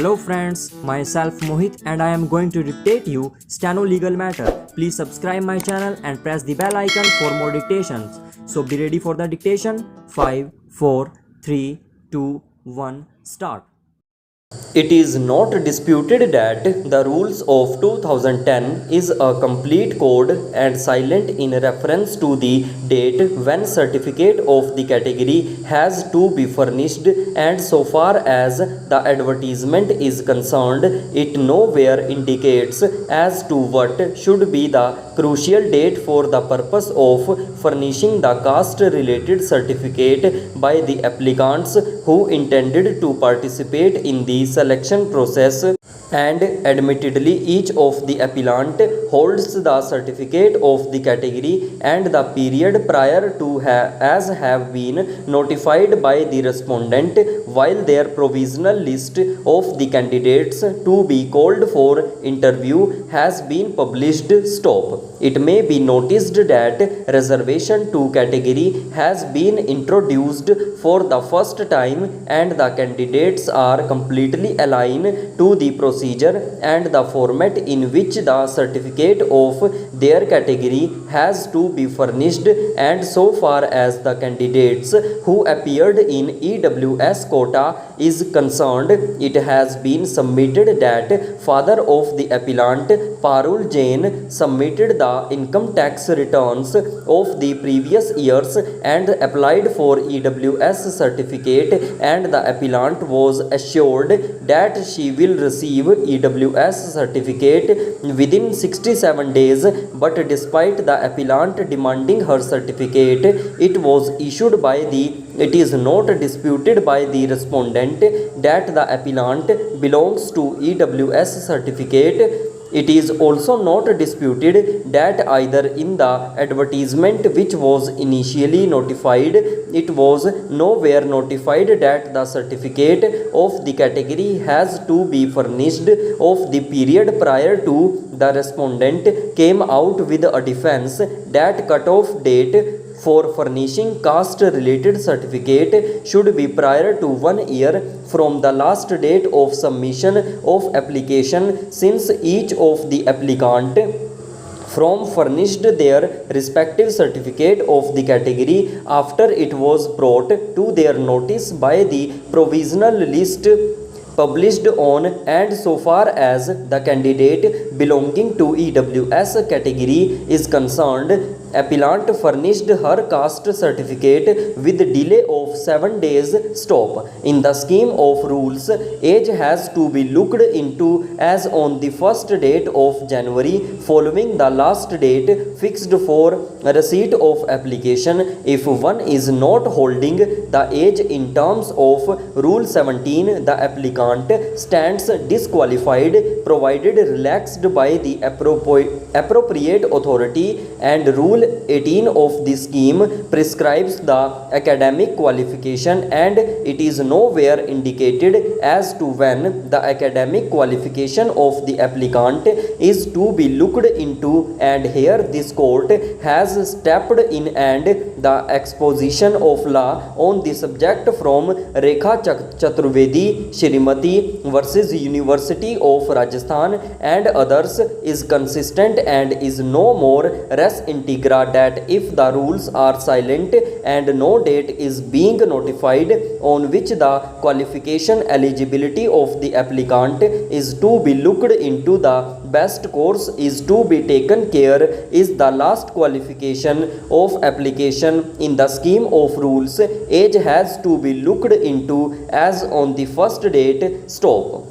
Hello friends, myself Mohit and I am going to dictate you Steno legal matter. Please subscribe my channel and press the bell icon for more dictations. So be ready for the dictation. 5, 4, 3, 2, 1, start. It is not disputed that the rules of 2010 is a complete code and silent in reference to the date when certificate of the category has to be furnished, and so far as the advertisement is concerned, it nowhere indicates as to what should be the crucial date for the purpose of furnishing the caste related certificate by the applicants who intended to participate in the selection process, and admittedly each of the appellant holds the certificate of the category and the period prior to have been notified by the respondent, while their provisional list of the candidates to be called for interview has been published. Stop. It may be noticed that reservation to category has been introduced for the first time and the candidates are completely aligned to the procedure and the format in which the certificate of their category has to be furnished, and so far as the candidates who appeared in EWS quota is concerned, it has been submitted that father of the appellant Parul Jain submitted the income tax returns of the previous years and applied for EWS certificate, and the appellant was assured that she will receive EWS certificate within 67 days, but despite the appellant demanding her certificate, it is not disputed by the respondent that the appellant belongs to EWS certificate. It is also not disputed that either in the advertisement which was initially notified, it was nowhere notified that the certificate of the category has to be furnished of the period prior to the respondent came out with a defense that cutoff date for furnishing caste related certificate should be prior to 1 year from the last date of submission of application, since each of the applicant from furnished their respective certificate of the category after it was brought to their notice by the provisional list published on, and so far as the candidate belonging to EWS category is concerned, appellant furnished her caste certificate with delay of 7 days. Stop. In the scheme of rules, age has to be looked into as on the first date of January following the last date fixed for receipt of application. If one is not holding the age in terms of Rule 17, the applicant stands disqualified provided relaxed by the appropriate authority, and Rule 18 of the scheme prescribes the academic qualification, and it is nowhere indicated as to when the academic qualification of the applicant is to be looked into, and here this court has stepped in, and the exposition of law on the subject from Rekha Chaturvedi Shrimati versus University of Rajasthan and others is consistent and is no more res integra that if the rules are silent and no date is being notified on which the qualification eligibility of the applicant is to be looked into, the best course is to be taken care is the last qualification of application. In the scheme of rules, age has to be looked into as on the first date. Stop.